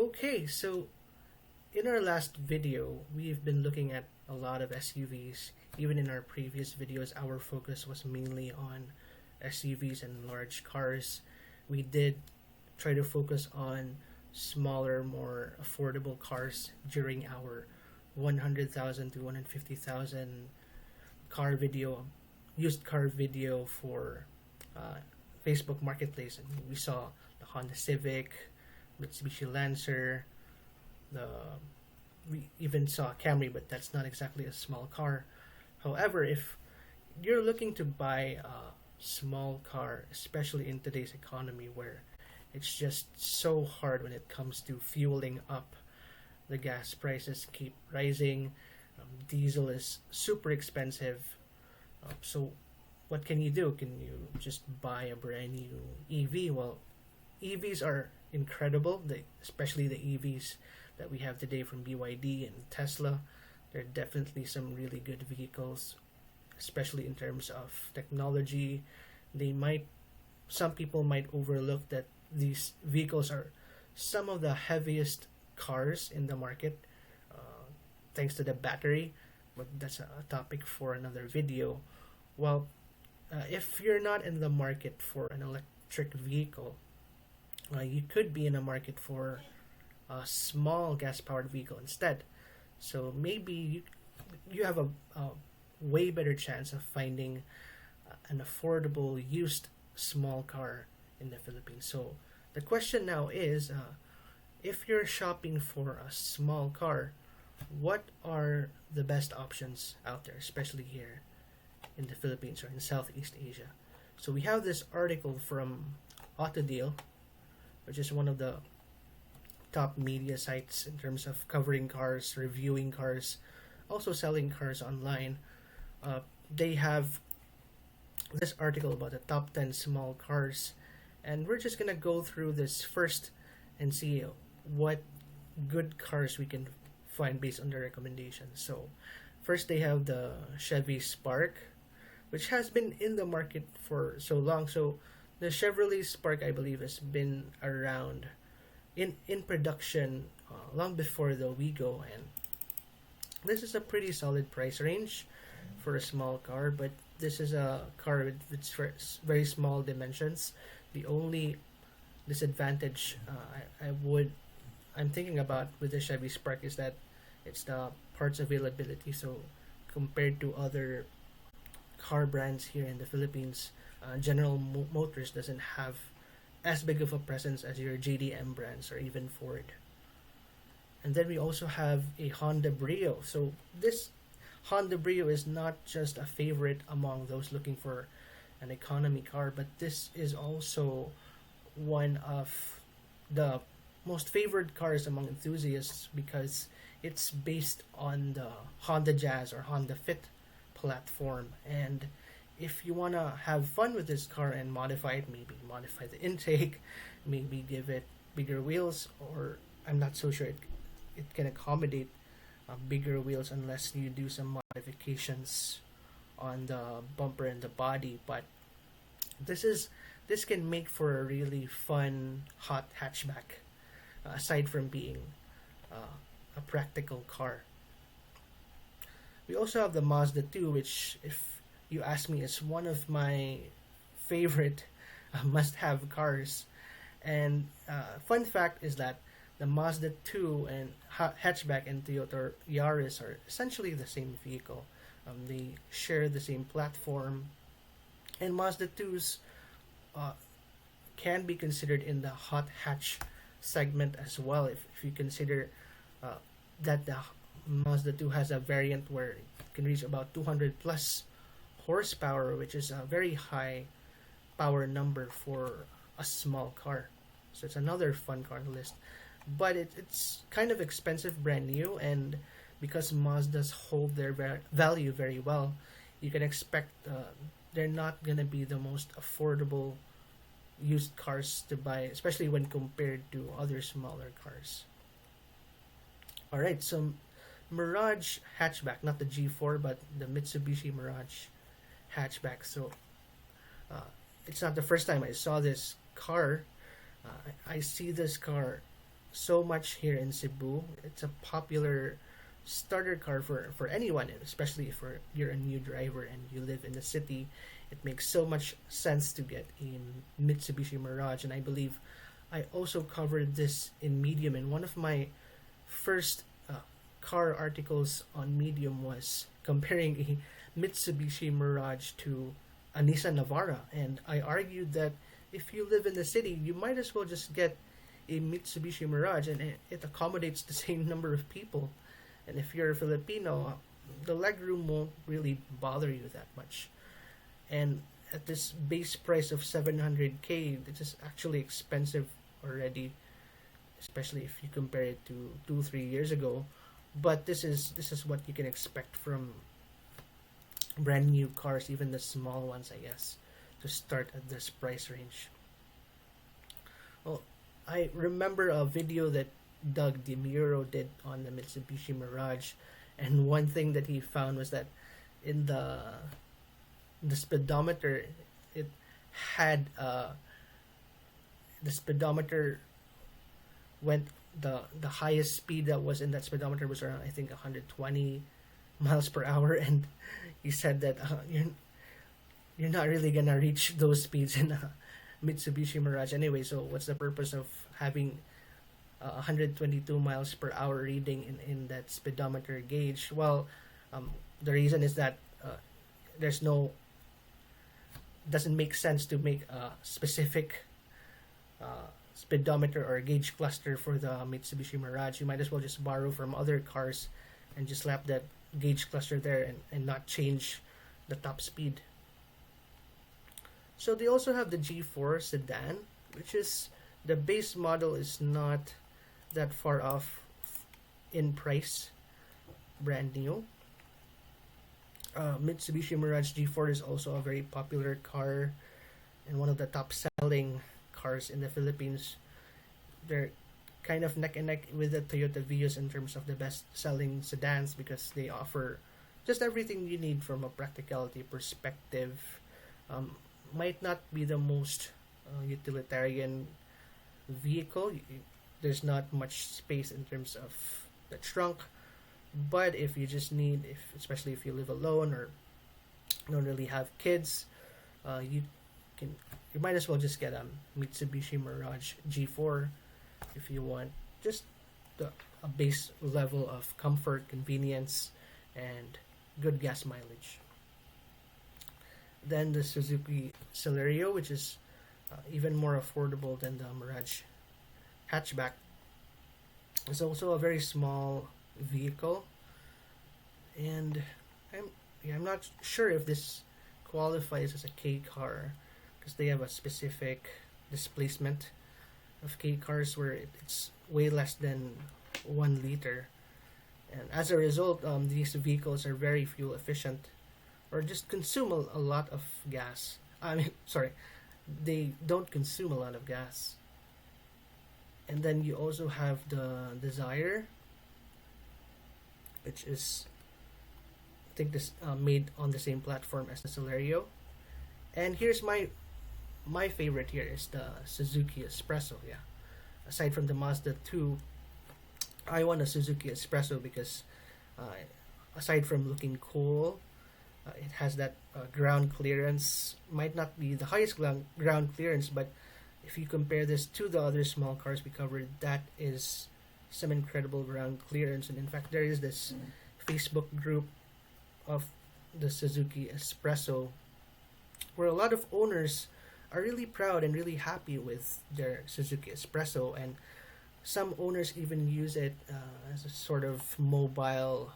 Okay, so in our last video, we've been looking at a lot of SUVs. Even in our previous videos, our focus was mainly on SUVs and large cars. We did try to focus on smaller, more affordable cars during our 100,000 to 150,000 car video, used car video for uh, Facebook Marketplace. And we saw the Honda Civic, Mitsubishi Lancer, the we even saw a Camry, but that's not exactly a small car. However, if you're looking to buy a small car, especially in today's economy where it's just so hard when it comes to fueling up, the gas prices keep rising, diesel is super expensive. So, what can you do? Can you just buy a brand new EV? Well, EVs are incredible, especially the EVs that we have today from BYD and Tesla. They're definitely some really good vehicles, especially in terms of technology. They might, some people might overlook that these vehicles are some of the heaviest cars in the market, thanks to the battery, but that's a topic for another video. Well, if you're not in the market for an electric vehicle, you could be in a market for a small gas-powered vehicle instead. So maybe you have a way better chance of finding an affordable used small car in the Philippines. So the question now is, if you're shopping for a small car, what are the best options out there, especially here in the Philippines or in Southeast Asia? So we have this article from Autodeal, which is one of the top media sites in terms of covering cars, reviewing cars, also selling cars online. They have this article about the top 10 small cars, and we're just gonna go through this first and see what good cars we can find based on the recommendations. So first they have the Chevy Spark, which has been in the market for so long. So the Chevrolet Spark, I believe, has been around in production long before the Wigo, and this is a pretty solid price range for a small car. But this is a car with very small dimensions. The only disadvantage I'm thinking about with the Chevy Spark is that it's the parts availability. So compared to other car brands here in the Philippines, General Motors doesn't have as big of a presence as your JDM brands or even Ford. And then we also have a Honda Brio. So this Honda Brio is not just a favorite among those looking for an economy car, but this is also one of the most favored cars among enthusiasts because it's based on the Honda Jazz or Honda Fit platform. And if you want to have fun with this car and modify it, maybe modify the intake, maybe give it bigger wheels, or I'm not so sure it can accommodate bigger wheels unless you do some modifications on the bumper and the body. But this can make for a really fun hot hatchback, aside from being a practical car. We also have the Mazda 2, which, if you ask me, is one of my favorite must-have cars. And fun fact is that the Mazda 2 and hatchback and Toyota Yaris are essentially the same vehicle. They share the same platform, and Mazda 2s can be considered in the hot hatch segment as well. If you consider that the Mazda 2 has a variant where it can reach about 200 plus horsepower, which is a very high power number for a small car. So it's another fun car on the list. But it's kind of expensive brand new, and because Mazdas hold their value very well, you can expect they're not going to be the most affordable used cars to buy, especially when compared to other smaller cars. Alright, so Mirage hatchback, not the G4, but the Mitsubishi Mirage hatchback. So it's not the first time I saw this car. I see this car so much here in Cebu. It's a popular starter car for anyone, especially if you're a new driver and you live in the city. It makes so much sense to get a Mitsubishi Mirage, and I believe I also covered this in Medium. And one of my first car articles on Medium was comparing a Mitsubishi Mirage to a Nissan Navara, and I argued that if you live in the city, you might as well just get a Mitsubishi Mirage, and it accommodates the same number of people. And if you're a Filipino, the legroom won't really bother you that much. And at this base price of 700K, this is actually expensive already, especially if you compare it to 2-3 years ago. But this is what you can expect from brand new cars, even the small ones, I guess, to start at this price range. Well, I remember a video that Doug DeMuro did on the Mitsubishi Mirage, and one thing that he found was that in the speedometer, it had the speedometer went the highest speed that was in that speedometer was around, I think, 120 miles per hour, and he said that you're not really gonna reach those speeds in a Mitsubishi Mirage anyway. So what's the purpose of having 122 miles per hour reading in that speedometer gauge? Well, the reason is that doesn't make sense to make a specific speedometer or gauge cluster for the Mitsubishi Mirage. You might as well just borrow from other cars and just slap that gauge cluster there, and not change the top speed. So they also have the G4 sedan, which is the base model is not that far off in price, brand new. Mitsubishi Mirage G4 is also a very popular car and one of the top selling cars in the Philippines. They're kind of neck and neck with the Toyota Vios in terms of the best selling sedans, because they offer just everything you need from a practicality perspective. Might not be the most utilitarian vehicle. There's not much space in terms of the trunk, but if you just need, especially if you live alone or don't really have kids, you might as well just get a Mitsubishi Mirage G4 if you want just a base level of comfort, convenience, and good gas mileage. Then the Suzuki Celerio, which is even more affordable than the Mirage hatchback. It's also a very small vehicle, and I'm not sure if this qualifies as a K car, because they have a specific displacement of K cars where it's way less than 1 liter, and as a result, these vehicles are very fuel efficient, or just consume a lot of gas. They don't consume a lot of gas. And then you also have the Desire, which is, I think, this made on the same platform as the Celerio. And here's my favorite here is the Suzuki S-Presso. Yeah, aside from the Mazda 2, I want a Suzuki S-Presso because aside from looking cool, it has that ground clearance. Might not be the highest ground clearance, but if you compare this to the other small cars we covered, that is some incredible ground clearance. And in fact, there is this Facebook group of the Suzuki S-Presso where a lot of owners are really proud and really happy with their Suzuki S-Presso, and some owners even use it as a sort of mobile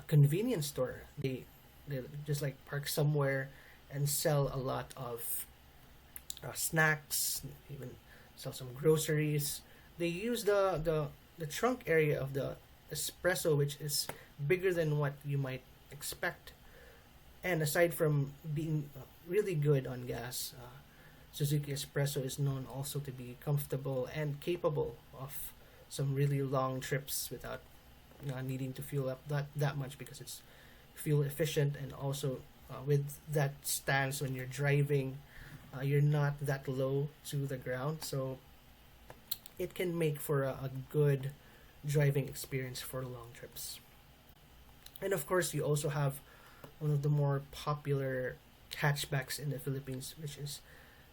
convenience store. They just like park somewhere and sell a lot of snacks, even sell some groceries. They use the trunk area of the Espresso, which is bigger than what you might expect. And aside from being really good on gas, Suzuki Espresso is known also to be comfortable and capable of some really long trips without needing to fuel up that much, because it's fuel efficient, and also with that stance when you're driving, you're not that low to the ground, so it can make for a good driving experience for long trips. And of course, you also have one of the more popular hatchbacks in the Philippines, which is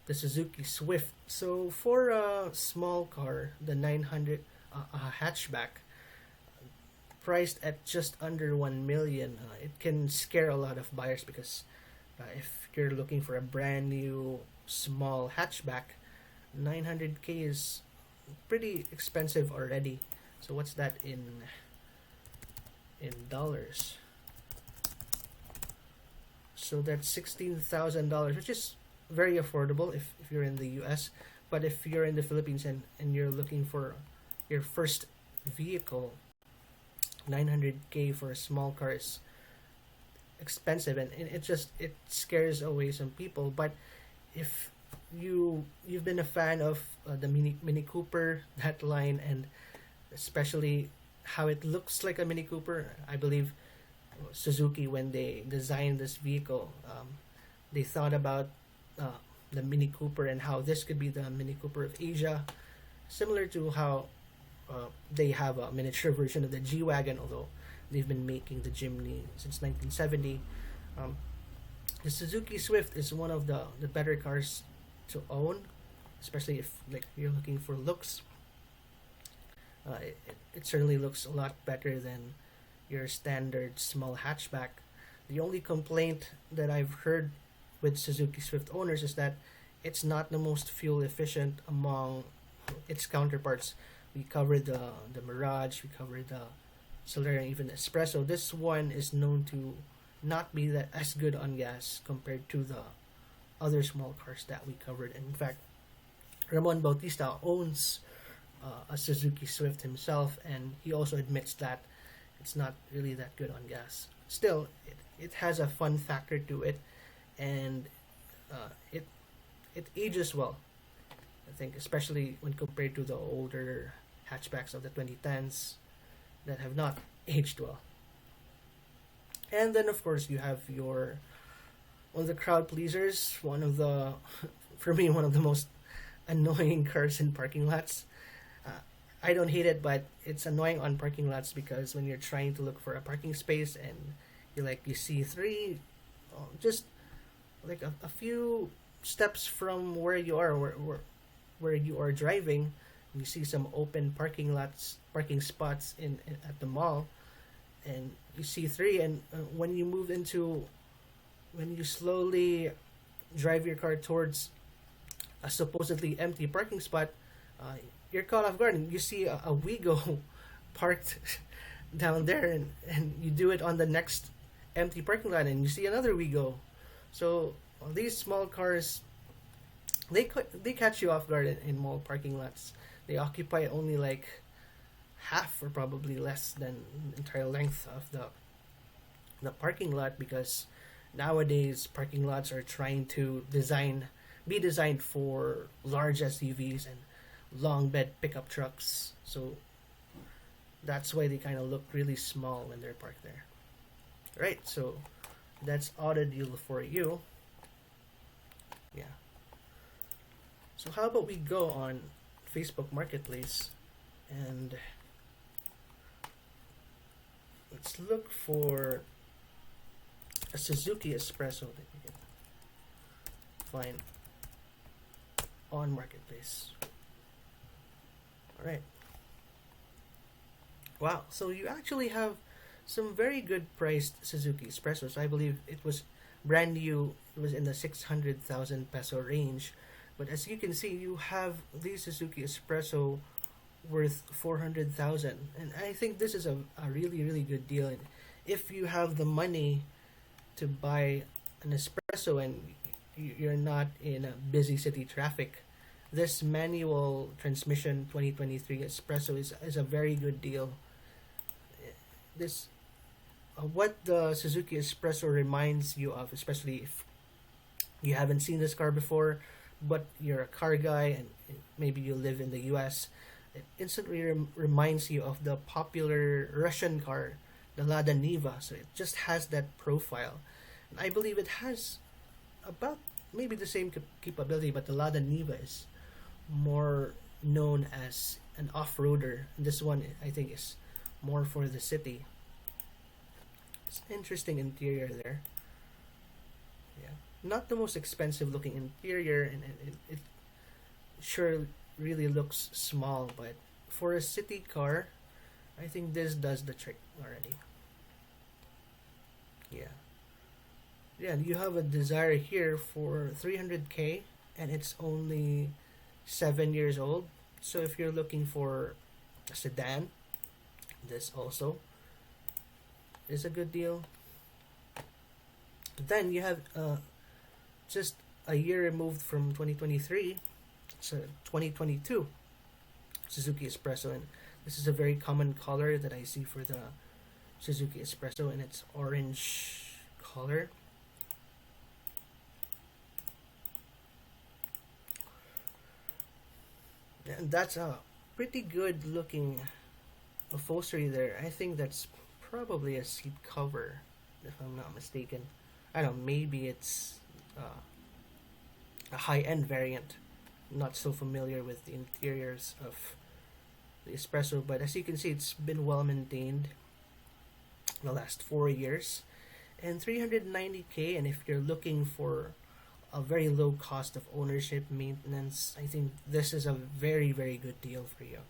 the Suzuki Swift. So for a small car, the 900 hatchback, priced at just under 1 million, it can scare a lot of buyers because if you're looking for a brand new small hatchback, 900k is pretty expensive already. So what's that in dollars? So that's $16,000, which is very affordable if you're in the US. But if you're in the Philippines and you're looking for your first vehicle, 900k for a small car is expensive, and it scares away some people. But if you've been a fan of the Mini Cooper, that line, and especially how it looks like a Mini Cooper, I believe Suzuki, when they designed this vehicle, they thought about the Mini Cooper and how this could be the Mini Cooper of Asia, similar to how they have a miniature version of the G-Wagon, although they've been making the Jimny since 1970. The Suzuki Swift is one of the better cars to own, especially if you're looking for looks. It certainly looks a lot better than your standard small hatchback. The only complaint that I've heard with Suzuki Swift owners is that it's not the most fuel efficient among its counterparts. We covered the Mirage, we covered the Celerio, and even the S-Presso. This one is known to not be that as good on gas compared to the other small cars that we covered. And in fact, Ramon Bautista owns a Suzuki Swift himself, and he also admits that it's not really that good on gas. Still, it has a fun factor to it, and it ages well. I think, especially when compared to the older hatchbacks of the 2010s that have not aged well. And then, of course, you have one of the crowd pleasers, for me, one of the most annoying cars in parking lots. I don't hate it, but it's annoying on parking lots because when you're trying to look for a parking space and you see three, just like a few steps from where you are, where you are driving, you see some open parking spots at the mall, and you see three, and when you slowly drive your car towards a supposedly empty parking spot, you're caught off guard and you see a Wigo parked down there, and you do it on the next empty parking lot and you see another Wigo. So these small cars, they catch you off guard in mall parking lots. They occupy only like half or probably less than the entire length of the parking lot, because nowadays parking lots are trying to be designed for large SUVs and long bed pickup trucks. So that's why they kind of look really small when they're parked there. Right, so that's auto deal for you. Yeah. So how about we go on Facebook Marketplace and let's look for a Suzuki S-Presso that you can find on Marketplace. Alright. Wow, so you actually have some very good priced Suzuki S-Pressos. I believe it was brand new, it was in the 600,000 peso range. But as you can see, you have the Suzuki S-Presso worth 400,000, and I think this is a really, really good deal. And if you have the money to buy an S-Presso and you're not in a busy city traffic, this manual transmission 2023 S-Presso is a very good deal. What the Suzuki S-Presso reminds you of, especially if you haven't seen this car before, but you're a car guy and maybe you live in the US, it instantly reminds you of the popular Russian car, the Lada Niva. So it just has that profile. And I believe it has about maybe the same capability, but the Lada Niva is more known as an off-roader. This one I think is more for the city. It's an interesting interior there. Yeah, not the most expensive looking interior, and it sure really looks small, but for a city car, I think this does the trick already. Yeah. Yeah, you have a Desire here for 300k, and it's only 7 years old. So if you're looking for a sedan, this also is a good deal. But then you have just a year removed from 2023, so 2022 Suzuki S-Presso, and this is a very common color that I see for the Suzuki S-Presso, and it's orange color. And that's a pretty good looking upholstery there. I think that's probably a seat cover, if I'm not mistaken. I don't know, maybe it's a high end variant. Not so familiar with the interiors of the Espresso, but as you can see, it's been well maintained the last 4 years. And 390k, and if you're looking for a very low cost of ownership, maintenance, I think this is a very, very good deal for you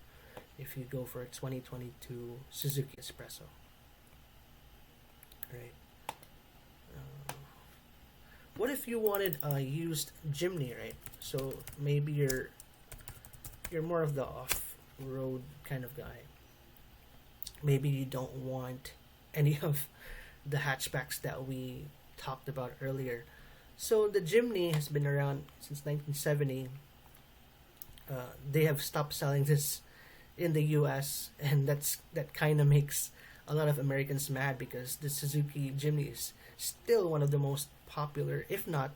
if you go for a 2022 Suzuki Espresso. Right. What if you wanted a used Jimny, right? So maybe you're more of the off-road kind of guy. Maybe you don't want any of the hatchbacks that we talked about earlier. So the Jimny has been around since 1970. They have stopped selling this in the U.S., and that kind of makes a lot of Americans mad because the Suzuki Jimny is still one of the most popular, if not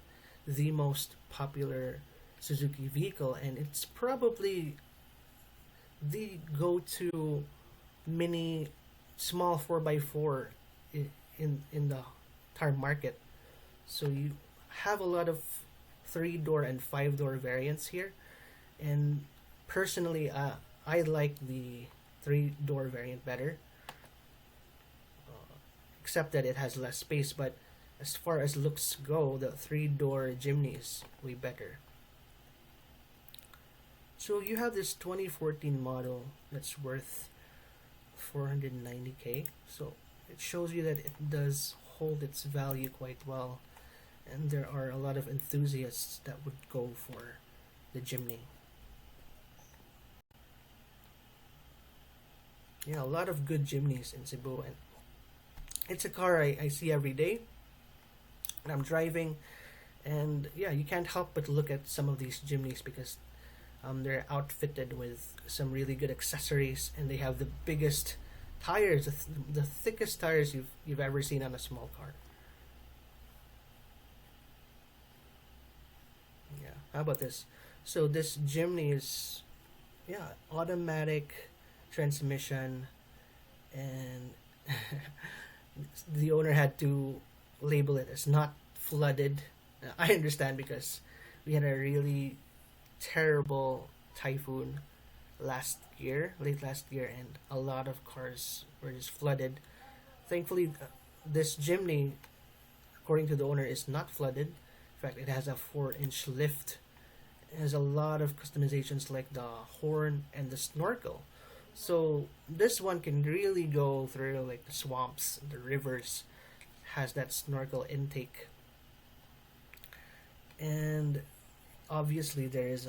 the most popular Suzuki vehicle, and it's probably the go-to mini small 4x4 in the entire market. So you have a lot of 3-door and 5-door variants here, and personally I like the 3-door variant better, except that it has less space, but as far as looks go, the 3-door Jimny is way better. So you have this 2014 model that's worth 490k, so it shows you that it does hold its value quite well, and there are a lot of enthusiasts that would go for the Jimny. Yeah, a lot of good Jimnys in Cebu, and it's a car I see every day and I'm driving, and yeah, you can't help but look at some of these Jimnys because they're outfitted with some really good accessories, and they have the biggest tires, the thickest tires you've ever seen on a small car. Yeah, how about this? So this Jimny is, yeah, automatic transmission, and the owner had to label it as not flooded. I understand because we had a really terrible typhoon late last year, and a lot of cars were just flooded. Thankfully, this Jimny, according to the owner, is not flooded. In fact, it has a 4-inch lift. It has a lot of customizations like the horn and the snorkel. So this one can really go through like the swamps, the rivers, has that snorkel intake. And obviously there is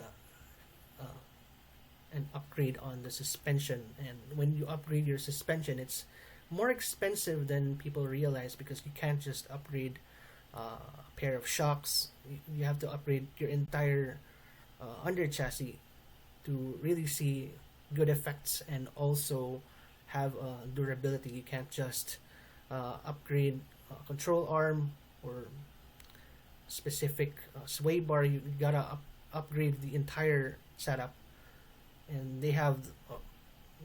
an upgrade on the suspension, and when you upgrade your suspension, it's more expensive than people realize because you can't just upgrade a pair of shocks. You have to upgrade your entire under chassis to really see good effects and also have durability. You can't just upgrade control arm or specific sway bar. You gotta upgrade the entire setup, and they have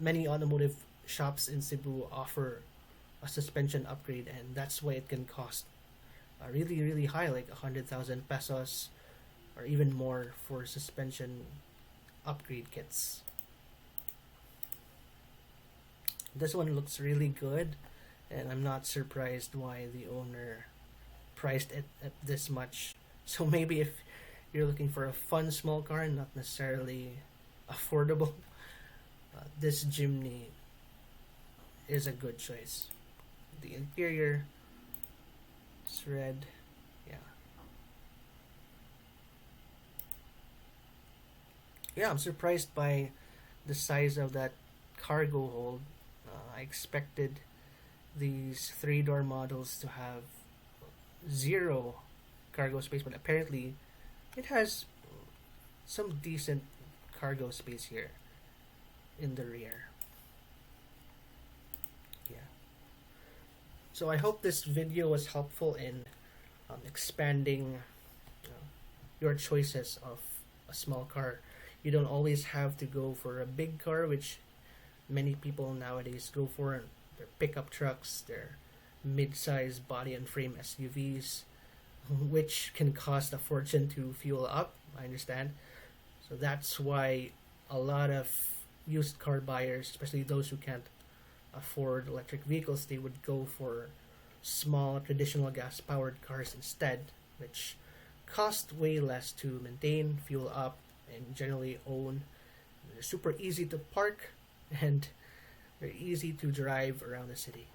many automotive shops in Cebu offer a suspension upgrade, and that's why it can cost really really high, like 100,000 pesos or even more for suspension upgrade kits. This one looks really good, and I'm not surprised why the owner priced it at this much. So maybe if you're looking for a fun small car, not necessarily affordable, this Jimny is a good choice. The interior is red. Yeah, I'm surprised by the size of that cargo hold. I expected these three-door models to have zero cargo space, but apparently it has some decent cargo space here in the rear. Yeah. So I hope this video was helpful in expanding your choices of a small car. You don't always have to go for a big car, which many people nowadays go for. Their pickup trucks, their mid-size body and frame SUVs, which can cost a fortune to fuel up, I understand. So that's why a lot of used car buyers, especially those who can't afford electric vehicles, they would go for small traditional gas-powered cars instead, which cost way less to maintain, fuel up, and generally own. They're super easy to park, and they're easy to drive around the city.